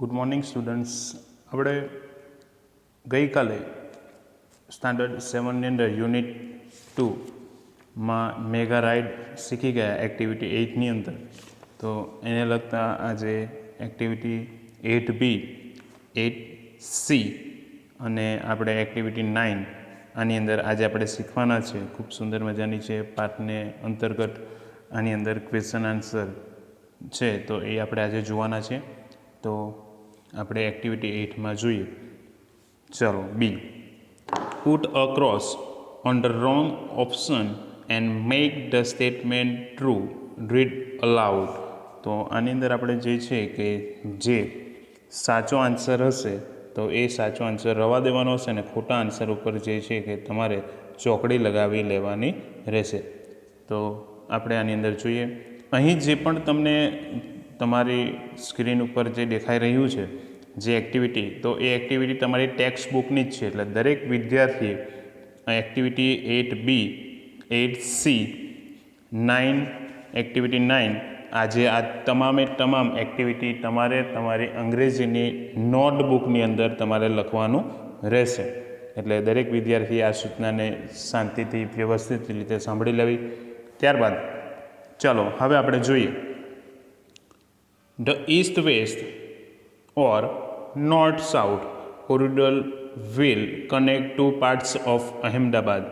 Good morning students. આપણે ગઈકાલે standard 7ની અંદર યુનિટ 2માં મેગા રાઇડ શીખી ગયા એક્ટિવિટી 8ની અંદર. તો એને લગતા આજે એક્ટિવિટી 8B, 8C અને આપણે એક્ટિવિટી 9 આની અંદર આજે આપણે શીખવાના છે. ખૂબ સુંદર મજાની છે. પાઠને અંતર્ગત આની અંદર ક્વેશ્ચન આન્સર છે, તો એ આપણે આજે જોવાના છે. તો આપણે એક્ટિવિટી 8માં જોઈએ. ચલો, B, put a cross on the wrong option and make the statement true. Read aloud. તો આની અંદર આપણે જે છે કે જે સાચો આન્સર હશે તો એ સાચો આન્સર રવા દેવાનો હશે, અને ખોટા આન્સર ઉપર જે છે કે તમારે ચોકડી લગાવી લેવાની રહેશે. તો આપણે આની અંદર જોઈએ. અહીં જે પણ તમને તમારી સ્ક્રીન ઉપર જે દેખાઈ રહ્યું છે જે એક્ટિવિટી, તો એ એક્ટિવિટી તમારી ટેક્સ્ટ બુકની જ છે. એટલે દરેક વિદ્યાર્થીએ એક્ટિવિટી 8B, 8C, 9, એક્ટિવિટી 9, આજે આ તમામે તમામ એક્ટિવિટી તમારે તમારી અંગ્રેજીની નોટબુકની અંદર તમારે લખવાનું રહેશે. એટલે દરેક વિદ્યાર્થીએ આ સૂચનાને શાંતિથી વ્યવસ્થિત રીતે સાંભળી લેવી. ત્યારબાદ ચાલો હવે આપણે જોઈએ. The east waste or north-south corridor will connect two parts of Ahmedabad.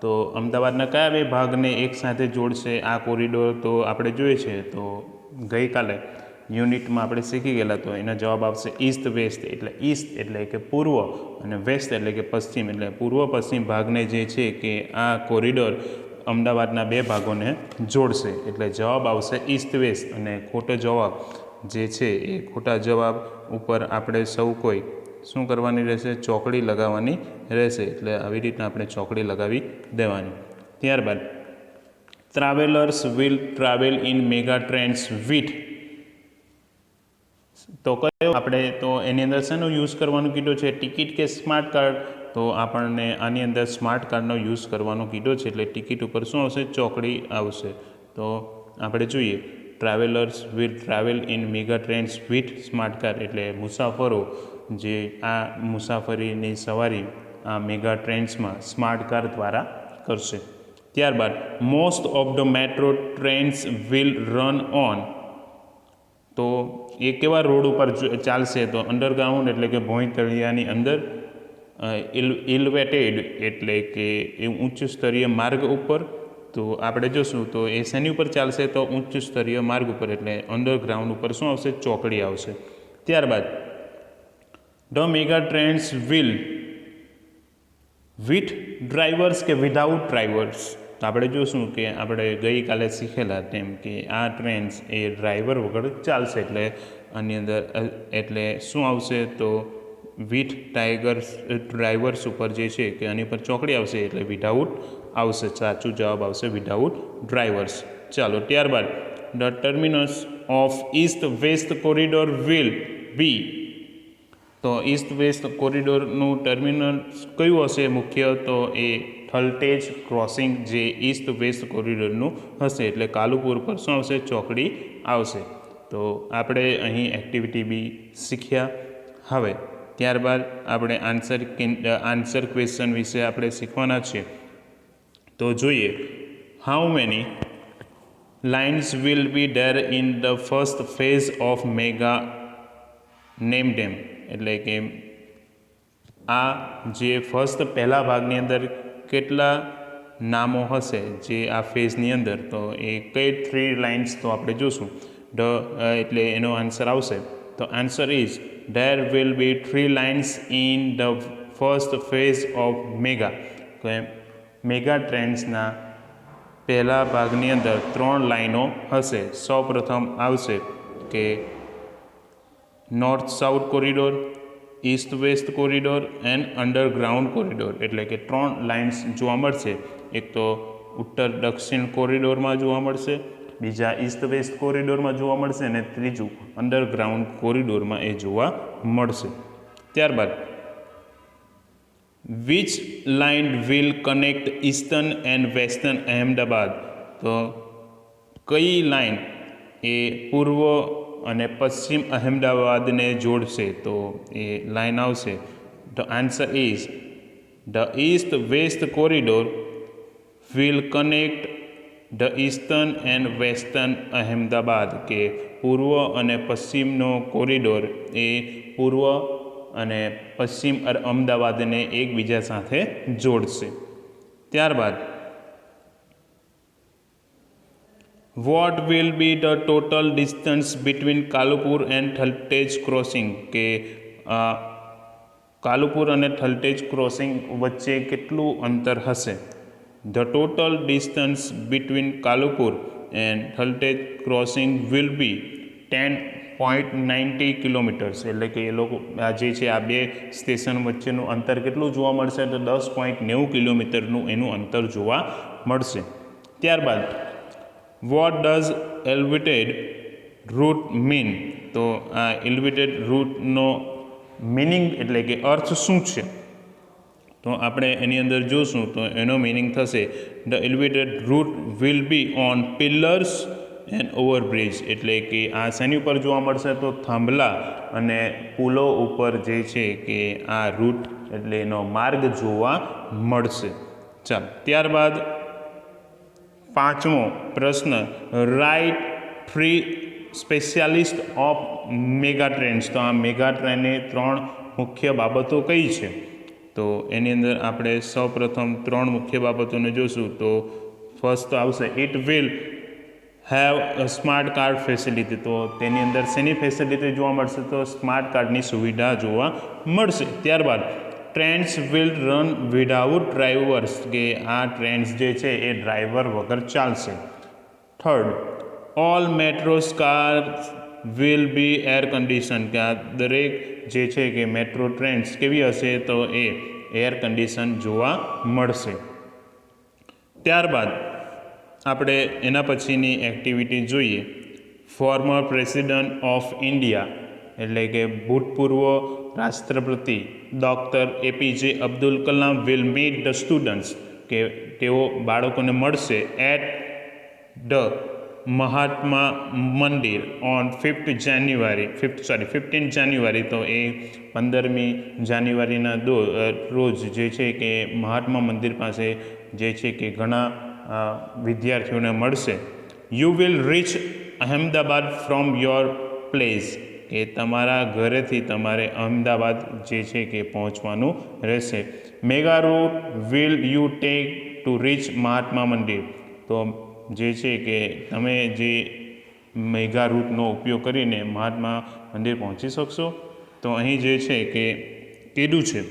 તો અમદાવાદના કયા બે ભાગને એક સાથે જોડશે આ કોરિડોર? તો આપણે જોઈએ છે. તો ગઈકાલે યુનિટમાં આપણે શીખી ગયેલા, તો એનો જવાબ આવશે ઈસ્ટ વેસ્ટ. એટલે ઈસ્ટ એટલે કે પૂર્વ અને વેસ્ટ એટલે કે પશ્ચિમ. એટલે પૂર્વ પશ્ચિમ ભાગને જે છે કે આ કોરિડોર અમદાવાદના બે ભાગોને જોડશે. એટલે જવાબ આવશે ઈસ્ટ વેસ્ટ. અને ખોટો જવાબ જે છે એ ખોટા જવાબ ઉપર આપણે સૌ કોઈ શું કરવાની રહેશે? ચોકડી લગાવવાની રહેશે. એટલે આવી રીતના આપણે ચોકડી લગાવી દેવાની. ત્યારબાદ travellers will travel in mega trains with. તો કયો આપણે તો એની અંદર શેનો યુઝ કરવાનું કીધું છે? ટિકિટ કે સ્માર્ટ કાર્ડ? તો આપણને આની અંદર સ્માર્ટ કાર્ડનો યુઝ કરવાનો કીધો છે. એટલે ટિકિટ ઉપર શું આવશે? ચોકડી આવશે. તો આપણે જોઈએ. Travellers will travel in mega trains with smart car. એટલે મુસાફરો જે આ મુસાફરીની સવારી આ મેગા ટ્રેન્સમાં સ્માર્ટ કાર દ્વારા કરશે. ત્યારબાદ most of the metro trains will run on. તો એ કેવા રોડ ઉપર ચાલશે? તો અંડરગ્રાઉન્ડ એટલે કે ભોંયતળિયાની અંદર, ઇલિવેટેડ એટલે કે એ ઉચ્ચ સ્તરીય માર્ગ ઉપર. તો આપણે જોશું તો એ શેની ઉપર ચાલશે? તો ઉચ્ચ સ્તરીય માર્ગ ઉપર. એટલે અંડરગ્રાઉન્ડ ઉપર શું આવશે? ચોકડી આવશે. ત્યારબાદ the mega trains will with drivers કે વિધાઉટ ડ્રાઈવર્સ? તો આપણે જોશું કે આપણે ગઈકાલે શીખેલા તેમ કે આ ટ્રેન્સ એ ડ્રાઈવર વગર ચાલશે. એટલે આની અંદર એટલે શું આવશે? તો વિથ ડ્રાઈવર્સ ઉપર જે છે કે આની પર ચોકડી આવશે. એટલે વિધાઉટ આવશે. સાચું જવાબ આવશે વિધાઉટ ડ્રાઈવર્સ. ચાલો, ત્યારબાદ the terminus of East west corridor will be. તો ઈસ્ટ વેસ્ટ કોરિડોરનું ટર્મિનસ કયું હશે મુખ્ય? તો એ થલતેજ ક્રોસિંગ જે ઈસ્ટ વેસ્ટ કોરિડોરનું હશે. એટલે કાલુપુર પર શું આવશે? ચોકડી આવશે. તો આપણે અહીં એક્ટિવિટી બી શીખ્યા. હવે ત્યારબાદ આપણે આન્સર ક્વેશ્ચન વિશે આપણે શીખવાના છે. તો જોઈએ. How many lines will be there in the first phase of mega name dam? એટલે કે આ જે ફર્સ્ટ પહેલા ભાગની અંદર કેટલા નામો હશે જે આ ફેઝની અંદર? તો એ કઈ 3 લાઇન્સ? તો આપણે જોશું. એટલે એનો આન્સર આવશે. તો answer is there will be 3 lines in the first phase of mega. તો મેગા ટ્રેન્સના પહેલા ભાગની અંદર 3 લાઈનો હશે. સૌપ્રથમ આવશે કે north south corridor, East west corridor and underground corridor. એટલે કે 3 લાઇન્સ જોવા મળશે. એક તો ઉત્તર દક્ષિણ કોરિડોરમાં જોવા મળશે, બીજા ઈસ્ટ વેસ્ટ કોરિડોરમાં જોવા મળશે, અને ત્રીજું અંડરગ્રાઉન્ડ કોરિડોરમાં એ જોવા મળશે. ત્યારબાદ which line will connect eastern and western Ahmedabad? તો કઈ લાઇન એ પૂર્વ અને પશ્ચિમ અહેમદાબાદને જોડશે? તો એ લાઈન આવશે. The answer is the east west corridor will connect the eastern and western Ahmedabad, કે પૂર્વ અને પશ્ચિમનો કોરિડોર એ પૂર્વ અને પશ્ચિમ અમદાવાદને એકબીજા સાથે જોડશે. ત્યારબાદ what will be the total distance between Kalupur and Thaltej crossing, કે કાલુપુર અને થલતેજ ક્રોસિંગ વચ્ચે કેટલું અંતર હશે? The total distance between Kalupur and Thaltej crossing will be 10.90 kilometres. એટલે કે એ લોકો આ જે છે આ બે સ્ટેશન વચ્ચેનું અંતર કેટલું જોવા મળશે? તો 10.90 કિલોમીટરનું એનું અંતર જોવા મળશે. ત્યારબાદ what does elevated root mean? તો આ એલિવેટેડ રૂટનો મિનિંગ એટલે કે અર્થ શું છે? તો આપણે એની અંદર જોશું તો એનો મિનિંગ થશે the elevated route will be on pillars and overbridge. એટલે કે આ શેની ઉપર જોવા મળશે? તો થાંભલા અને પુલો ઉપર જે છે કે આ રૂટ એટલે એનો માર્ગ જોવા મળશે. ચાલો, ત્યારબાદ પાંચમો પ્રશ્ન, write three specialist of mega trains. તો આ મેગા ટ્રેનની 3 મુખ્ય બાબતો કઈ છે? તો એની અંદર આપણે સૌપ્રથમ 3 મુખ્ય બાબતોને જોશું. તો ફર્સ્ટ આવશે it will have smart card facility. તો તેની અંદર શેની ફેસિલિટી જોવા મળશે? તો સ્માર્ટ કાર્ડની સુવિધા જોવા મળશે. ત્યારબાદ trains will run without drivers, કે આ ટ્રેન્સ જે છે એ ડ્રાઈવર વગર ચાલશે. Third, all metros cars will be air condition, કે આ દરેક જે છે કે મેટ્રો ટ્રેન્સ કેવી હશે? તો એ એર કન્ડિશન જોવા મળશે. ત્યારબાદ આપણે એના પછીની એક્ટિવિટી જોઈએ. ફોર્મર પ્રેસિડન્ટ ઓફ ઇન્ડિયા, એટલે કે ભૂતપૂર્વ રાષ્ટ્રપતિ doctor APJ Abdul Kalam will meet the students, કે તેઓ બાળકોને મળશે at the Mahatma Mandir on 15 જાન્યુઆરી. તો એ 15મી જાન્યુઆરીના રોજ જે છે કે મહાત્મા મંદિર પાસે જે છે કે ઘણા વિદ્યાર્થીઓને મળશે. You will rich Ahmedabad from your place, કે તમારા ઘરેથી તમારે અહેમદાબાદ જે છે કે પહોંચવાનું રહેશે. Mega route will you take to reach Mahatma Mandir. તો જે છે કે તમે જે મેગા રૂટનો ઉપયોગ કરીને મહાત્મા મંદિર પહોંચી શકશો? તો અહીં જે છે કે કીધું છે.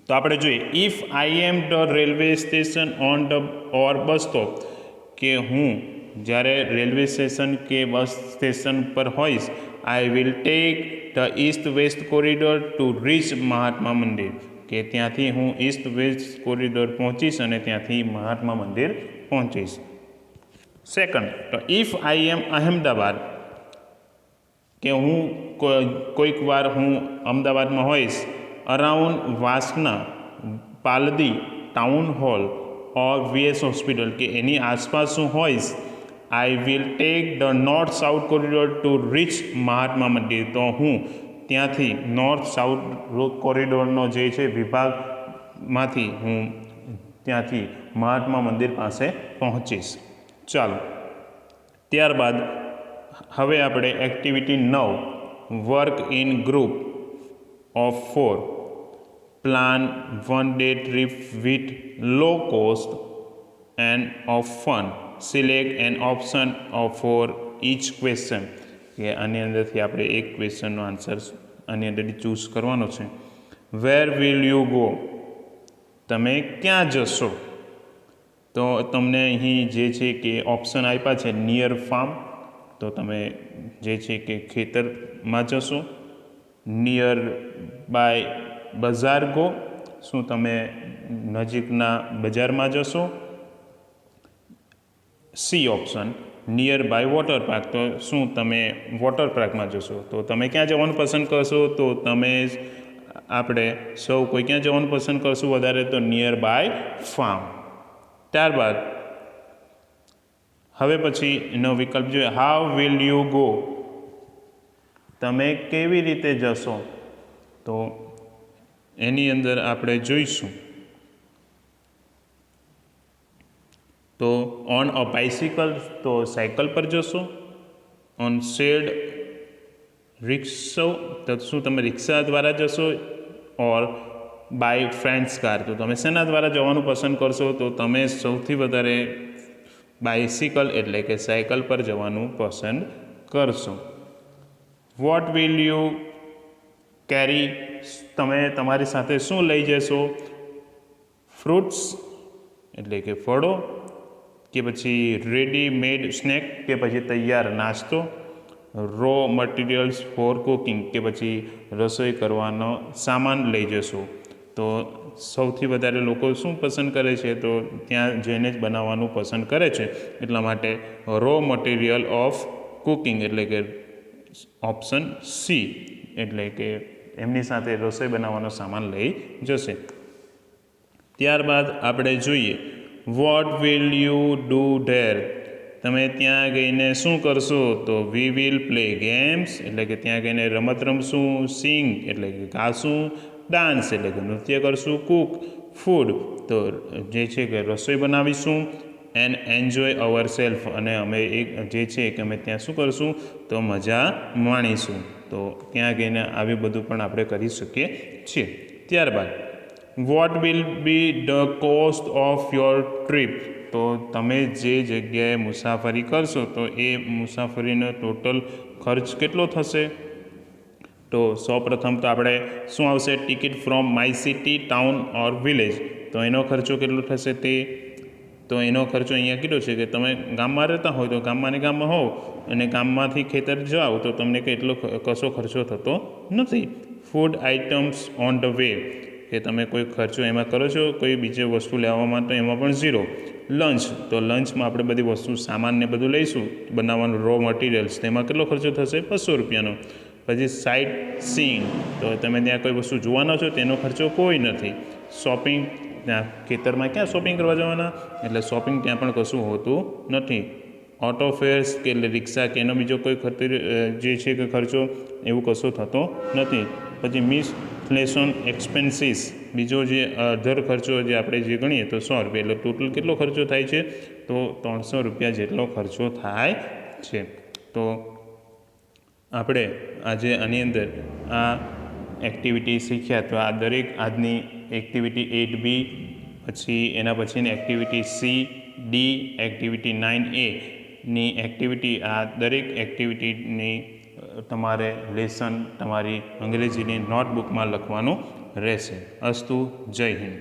તો આપણે જોઈએ if I am the railway station on the or bus stop, કે હું જ્યારે રેલવે સ્ટેશન કે બસ સ્ટેશન પર હોઈશ, I will take the east west corridor to reach Mahatma Mandir, કે ત્યાંથી હું ઈસ્ટ વેસ્ટ કોરિડોર પહોંચીશ અને ત્યાંથી મહાત્મા મંદિર પહોંચીશ. સેકન્ડ, તો ઇફ આઈ એમ અહેમદાબાદ, કે હું કોઈક વાર હું અમદાવાદમાં હોઈશ, around Vasna Paldi town hall or VS hospital, કે એની આસપાસ હું હોઈશ, I will take the north south corridor to reach Mahatma Mandir. તો હું ત્યાંથી નોર્થ સાઉથ કોરિડોરનો જે છે વિભાગમાંથી હું ત્યાંથી મહાત્મા મંદિર પાસે પહોંચીશ. ચાલો, ત્યારબાદ હવે આપણે activity 9, work in group of 4, plan 1 day trip with low cost and of fun, select an option for each question, કે આની અંદરથી આપણે એક ક્વેશ્ચનનો આન્સર આની અંદરથી ચૂઝ કરવાનો છે. વેર વિલ યુ ગો, તમે ક્યાં જશો? તો તમને અહીં જે છે કે ઓપ્શન આપ્યા છે નિયર ફાર્મ, તો તમે જે છે કે ખેતરમાં જશો. નિયર બાય બજાર ગો, શું તમે નજીકના બજારમાં જશો? C option near by water park, તો શું તમે વોટર પાર્કમાં જશો? તો તમે ક્યાં જવાનું પસંદ કરશો? તો તમે આપણે સૌ કોઈ ક્યાં જવાનું પસંદ કરશું વધારે? તો નિયર બાય ફાર્મ. ત્યારબાદ હવે પછીનો વિકલ્પ જોઈએ, હાઉ વિલ યુ ગો, તમે કેવી રીતે જશો? તો એની અંદર આપણે જોઈશું તો ઓન અ બાઇસિકલ, તો સાયકલ પર જશો. ઓન શેડ રિક્ષો, તો શું તમે રિક્ષા દ્વારા જશો? ઓર બાય ફ્રેન્ડ્સ કાર, તો તમે શેના દ્વારા જવાનું પસંદ કરશો? તો તમે સૌથી વધારે બાઇસિકલ એટલે કે સાયકલ પર જવાનું પસંદ કરશો. વોટ વિલ યુ કેરી, તમે તમારી સાથે શું લઈ જશો? ફ્રૂટ્સ એટલે કે ફળો, કે પછી રેડીમેડ સ્નેક, કે પછી તૈયાર નાસ્તો, રો મટીરિયલ્સ ફોર કુકિંગ, કે પછી રસોઈ કરવાનો સામાન લઈ જશો. તો સૌથી વધારે લોકો શું પસંદ કરે છે? તો ત્યાં જઈને જ બનાવવાનું પસંદ કરે છે. એટલા માટે રો મટીરિયલ ઓફ કુકિંગ એટલે કે ઓપ્શન સી, એટલે કે એમની સાથે રસોઈ બનાવવાનો સામાન લઈ જશે. ત્યારબાદ આપણે જોઈએ what will you do there, તમે ત્યાં જઈને શું કરશો? તો વી વિલ પ્લે ગેમ્સ એટલે કે ત્યાં જઈને રમત રમશું, સિંગ એટલે કે ગાશું, ડાન્સ એટલે કે નૃત્ય કરશું, કુક ફૂડ તો જે છે કે રસોઈ બનાવીશું, એન્ડ એન્જોય અવર સેલ્ફ અને અમે જે છે કે અમે ત્યાં શું કરશું? તો મજા માણીશું. તો ત્યાં જઈને આવી બધું પણ આપણે કરી શકીએ છીએ. ત્યારબાદ what will be the cost of your trip, તો તમે જે જગ્યાએ મુસાફરી કરશો તો એ મુસાફરીનો ટોટલ ખર્ચ કેટલો થશે? તો સૌપ્રથમ તો આપણે શું આવશે? Ticket from my city, town or village, તો એનો ખર્ચો કેટલો થશે? તો એનો ખર્ચો અહીંયા કેટલો છે કે તમે ગામમાં રહેતા હોય તો ગામમાં ને ગામમાં હોવ અને ગામમાંથી ખેતર જાઓ તો તમને કેટલો કશો ખર્ચો થતો નથી. Food items on the way, કે તમે કોઈ ખર્ચો એમાં કરો છો કોઈ બીજી વસ્તુ લેવામાં, તો એમાં પણ ઝીરો. લંચ, તો લંચમાં આપણે બધી વસ્તુ સામાન ને બધું લઈશું બનાવવાનું રો મટીરિયલ્સ, તેમાં કેટલો ખર્ચો થશે? 200 રૂપિયાનો. પછી સાઇટ સીઈંગ, તો તમે ત્યાં કોઈ વસ્તુ જોવાનો છો તેનો ખર્ચો કોઈ નથી. શોપિંગ, ત્યાં ખેતરમાં ક્યાં શોપિંગ કરવા જવાના, એટલે શોપિંગ ત્યાં પણ કશું હોતું નથી. ઓટો ફેર્સ કે એટલે રિક્ષા કે એનો બીજો કોઈ જે છે કે ખર્ચો એવું કશો થતો નથી. પછી મિસલેશન એક્સપેન્સીસ, બીજો જે અધર ખર્ચો જે આપણે જે ગણીએ તો 100 રૂપિયા, એટલે ટોટલ કેટલો ખર્ચો થાય છે? તો 300 રૂપિયા જેટલો ખર્ચો થાય છે. તો આપણે આજે આની અંદર આ એક્ટિવિટી શીખ્યા. તો આ દરેક આજની એક્ટિવિટી 8B, પછી એના પછીની activity C, D, activity 9A ની એક્ટિવિટી, આ દરેક એક્ટિવિટીની તમારે લેસન તમારી અંગ્રેજીની નોટબુકમાં લખવાનું રહેશે. અસ્તુ, જય હિન્દ.